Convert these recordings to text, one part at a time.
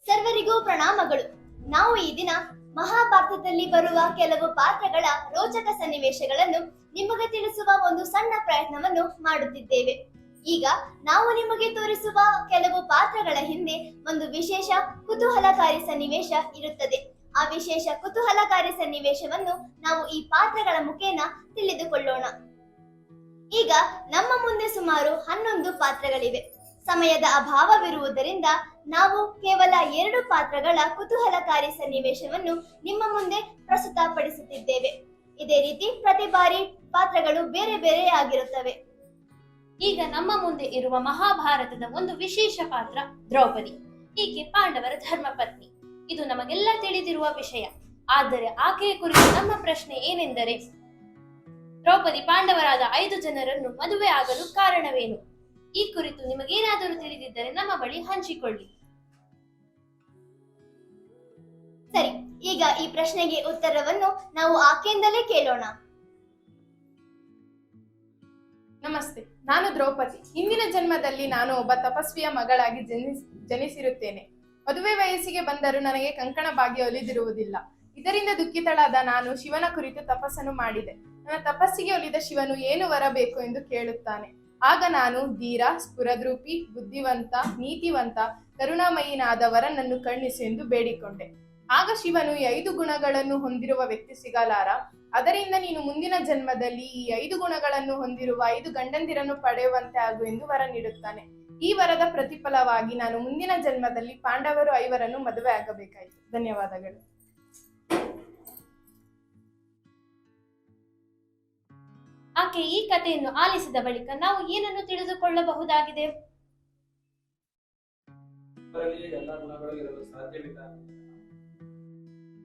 ಸರ್ವರಿಗೂ ಪ್ರಣಾಮಗಳು. ನಾವು ಈ ದಿನ ಮಹಾಭಾರತದಲ್ಲಿ ಬರುವ ಕೆಲವು ಪಾತ್ರಗಳ ರೋಚಕ ಸನ್ನಿವೇಶಗಳನ್ನು ನಿಮಗೆ ತಿಳಿಸುವ ಒಂದು ಸಣ್ಣ ಪ್ರಯತ್ನವನ್ನು ಮಾಡುತ್ತಿದ್ದೇವೆ. ಈಗ ನಾವು ನಿಮಗೆ ತೋರಿಸುವ ಕೆಲವು ಪಾತ್ರಗಳ ಹಿಂದೆ ಒಂದು ವಿಶೇಷ ಕುತೂಹಲಕಾರಿ ಸನ್ನಿವೇಶ ಇರುತ್ತದೆ. ಆ ವಿಶೇಷ ಕುತೂಹಲಕಾರಿ ಸನ್ನಿವೇಶವನ್ನು ನಾವು ಈ ಪಾತ್ರಗಳ ಮುಖೇನ ತಿಳಿದುಕೊಳ್ಳೋಣ. ಈಗ ನಮ್ಮ ಮುಂದೆ ಸುಮಾರು 11 ಪಾತ್ರಗಳಿವೆ. ಸಮಯದ ಅಭಾವವಿರುವುದರಿಂದ ನಾವು ಕೇವಲ 2 ಪಾತ್ರಗಳ ಕುತೂಹಲಕಾರಿ ಸನ್ನಿವೇಶವನ್ನು ನಿಮ್ಮ ಮುಂದೆ ಪ್ರಸ್ತುತಪಡಿಸುತ್ತಿದ್ದೇವೆ. ಇದೇ ರೀತಿ ಪ್ರತಿ ಬಾರಿ ಪಾತ್ರಗಳು ಬೇರೆ ಬೇರೆ ಆಗಿರುತ್ತವೆ. ಈಗ ನಮ್ಮ ಮುಂದೆ ಇರುವ ಮಹಾಭಾರತದ ಒಂದು ವಿಶೇಷ ಪಾತ್ರ ದ್ರೌಪದಿ. ಈಕೆ ಪಾಂಡವರ ಧರ್ಮಪತ್ನಿ. ಇದು ನಮಗೆಲ್ಲ ತಿಳಿದಿರುವ ವಿಷಯ. ಆದರೆ ಆಕೆಯ ಕುರಿತು ನಮ್ಮ ಪ್ರಶ್ನೆ ಏನೆಂದರೆ, ದ್ರೌಪದಿ ಪಾಂಡವರಾದ 5 ಜನರನ್ನು ಮದುವೆ ಆಗಲು ಕಾರಣವೇನು? ಈ ಕುರಿತು ನಿಮಗೇನಾದರೂ ತಿಳಿದಿದ್ದರೆ ನಮ್ಮ ಬಳಿ ಹಂಚಿಕೊಳ್ಳಿ. ಸರಿ, ಈಗ ಈ ಪ್ರಶ್ನೆಗೆ ಉತ್ತರವನ್ನು ನಾವು ಆಕೆಯಿಂದಲೇ ಕೇಳೋಣ. ನಮಸ್ತೆ, ನಾನು ದ್ರೌಪದಿ. ಹಿಂದಿನ ಜನ್ಮದಲ್ಲಿ ನಾನು ಒಬ್ಬ ತಪಸ್ವಿಯ ಮಗಳಾಗಿ ಜನಿಸಿರುತ್ತೇನೆ. ಮದುವೆ ವಯಸ್ಸಿಗೆ ಬಂದರೂ ನನಗೆ ಕಂಕಣ ಭಾಗ್ಯ ಒಲಿದಿರುವುದಿಲ್ಲ. ಇದರಿಂದ ದುಃಖಿತಳಾದ ನಾನು ಶಿವನ ಕುರಿತು ತಪಸ್ಸನ್ನು ಮಾಡಿದೆ. ನನ್ನ ತಪಸ್ಸಿಗೆ ಒಲಿದ ಶಿವನು ಏನು ವರಬೇಕು ಎಂದು ಕೇಳುತ್ತಾನೆ. ಆಗ ನಾನು ಧೀರ, ಸ್ಫುರದ್ರೂಪಿ, ಬುದ್ಧಿವಂತ, ನೀತಿವಂತ, ಕರುಣಾಮಯಿನಾದ ವರನನ್ನು ಕರುಣಿಸು ಎಂದು ಬೇಡಿಕೊಂಡೆ. ಆಗ ಶಿವನು ಈ 5 ಗುಣಗಳನ್ನು ಹೊಂದಿರುವ ವ್ಯಕ್ತಿ ಸಿಗಲಾರ. ಅದರಿಂದ ನೀನು ಮುಂದಿನ ಜನ್ಮದಲ್ಲಿ ಈ 5 ಗುಣಗಳನ್ನು ಹೊಂದಿರುವ 5 ಗಂಡಂದಿರನ್ನು ಪಡೆಯುವಂತೆ ಆಗು ಎಂದು ವರ ನೀಡುತ್ತಾನೆ. ಈ ವರದ ಪ್ರತಿಫಲವಾಗಿ ನಾನು ಮುಂದಿನ ಜನ್ಮದಲ್ಲಿ ಪಾಂಡವರು 5ರನ್ನು ಮದುವೆ ಆಗಬೇಕಾಯಿತು. ಧನ್ಯವಾದಗಳು. ಆಕೆ ಈ ಕಥೆಯನ್ನು ಆಲಿಸಿದ ಬಳಿಕ ನಾವು ಏನನ್ನು ತಿಳಿದುಕೊಳ್ಳಬಹುದಾಗಿದೆ?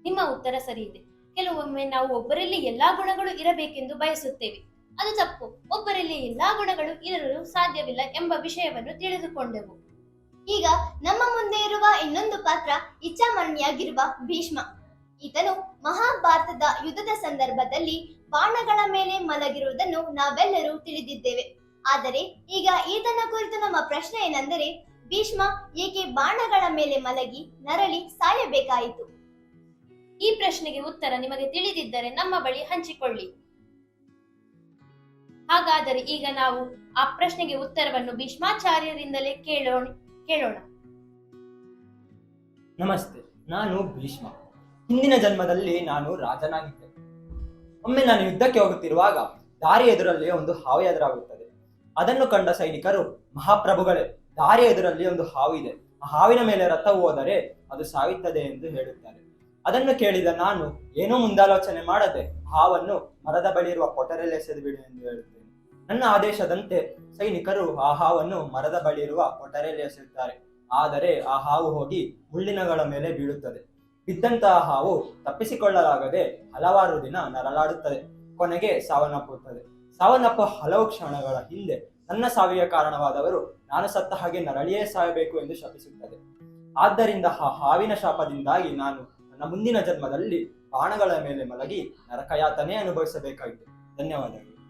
ನಿಮ್ಮ ಉತ್ತರ ಸರಿ ಇದೆ. ಕೆಲವೊಮ್ಮೆ ನಾವು ಒಬ್ಬರಲ್ಲಿ ಎಲ್ಲಾ ಗುಣಗಳು ಇರಬೇಕೆಂದು ಬಯಸುತ್ತೇವೆ. ಅದು ತಪ್ಪು. ಒಬ್ಬರಲ್ಲಿ ಎಲ್ಲಾ ಗುಣಗಳು ಇರಲು ಸಾಧ್ಯವಿಲ್ಲ ಎಂಬ ವಿಷಯವನ್ನು ತಿಳಿದುಕೊಂಡೆವು. ಈಗ ನಮ್ಮ ಮುಂದೆ ಇರುವ ಇನ್ನೊಂದು ಪಾತ್ರ ಇಚ್ಛಾಮರಣಿಯಾಗಿರುವ ಭೀಷ್ಮ. ಈತನು ಮಹಾಭಾರತದ ಯುದ್ಧದ ಸಂದರ್ಭದಲ್ಲಿ ಬಾಣಗಳ ಮೇಲೆ ಮಲಗಿರುವುದನ್ನು ನಾವೆಲ್ಲರೂ ತಿಳಿದಿದ್ದೇವೆ. ಆದರೆ ಈಗ ಈತನ ಕುರಿತು ನಮ್ಮ ಪ್ರಶ್ನೆ ಏನೆಂದರೆ, ಭೀಷ್ಮ ಏಕೆ ಬಾಣಗಳ ಮೇಲೆ ಮಲಗಿ ನರಳಿ ಸಾಯಬೇಕಾಯಿತು? ಈ ಪ್ರಶ್ನೆಗೆ ಉತ್ತರ ನಿಮಗೆ ತಿಳಿದಿದ್ದರೆ ನಮ್ಮ ಬಳಿ ಹಂಚಿಕೊಳ್ಳಿ. ಹಾಗಾದರೆ ಈಗ ನಾವು ಆ ಪ್ರಶ್ನೆಗೆ ಉತ್ತರವನ್ನು ಭೀಷ್ಮಾಚಾರ್ಯರಿಂದಲೇ ಕೇಳೋಣ. ನಮಸ್ತೆ, ನಾನು ಭೀಷ್ಮ. ಹಿಂದಿನ ಜನ್ಮದಲ್ಲಿ ನಾನು ರಾಜನಾಗಿದ್ದೆ. ಒಮ್ಮೆ ನಾನು ಯುದ್ಧಕ್ಕೆ ಹೋಗುತ್ತಿರುವಾಗ ದಾರಿ ಎದುರಲ್ಲಿ ಒಂದು ಹಾವು ಎದುರಾಗುತ್ತದೆ. ಅದನ್ನು ಕಂಡ ಸೈನಿಕರು, ಮಹಾಪ್ರಭುಗಳೇ, ದಾರಿ ಎದುರಲ್ಲಿ ಒಂದು ಹಾವು ಇದೆ. ಆ ಹಾವಿನ ಮೇಲೆ ರಥವು ಹೋದರೆ ಅದು ಸಾಯುತ್ತದೆ ಎಂದು ಹೇಳುತ್ತಾರೆ. ಅದನ್ನು ಕೇಳಿದ ನಾನು ಏನೋ ಮುಂದಾಲೋಚನೆ ಮಾಡದೆ ಹಾವನ್ನು ಮರದ ಬಳಿ ಇರುವ ಕೊಠರೆಯಲ್ಲಿ ಎಸೆದು ಬಿಡು ಎಂದು ಹೇಳುತ್ತೇನೆ. ನನ್ನ ಆದೇಶದಂತೆ ಸೈನಿಕರು ಆ ಹಾವನ್ನು ಮರದ ಬಳಿ ಇರುವ ಕೊಠರೆಯಲ್ಲಿ ಎಸೆಯುತ್ತಾರೆ. ಆದರೆ ಆ ಹಾವು ಹೋಗಿ ಮುಳ್ಳಿನಗಳ ಮೇಲೆ ಬೀಳುತ್ತದೆ. ಬಿದ್ದಂತಹ ಹಾವು ತಪ್ಪಿಸಿಕೊಳ್ಳಲಾಗದೆ ಹಲವಾರು ದಿನ ನರಳಾಡುತ್ತದೆ. ಕೊನೆಗೆ ಸಾವನ್ನಪ್ಪುತ್ತದೆ. ಸಾವನ್ನಪ್ಪುವ ಹಲವು ಕ್ಷಣಗಳ ಹಿಂದೆ ನನ್ನ ಸಾವಿಗೆ ಕಾರಣವಾದವರು ನಾನು ಸತ್ತ ಹಾಗೆ ನರಳಿಯೇ ಸಾಯಬೇಕು ಎಂದು ಶಪಿಸುತ್ತದೆ. ಆದ್ದರಿಂದ ಆ ಹಾವಿನ ಶಾಪದಿಂದಾಗಿ ನಾನು ನನ್ನ ಮುಂದಿನ ಜನ್ಮದಲ್ಲಿ ಬಾಣಗಳ ಮೇಲೆ ಮಲಗಿ ನರಕಯಾತನೆ ಅನುಭವಿಸಬೇಕಾಯಿತು. ಧನ್ಯವಾದಗಳು.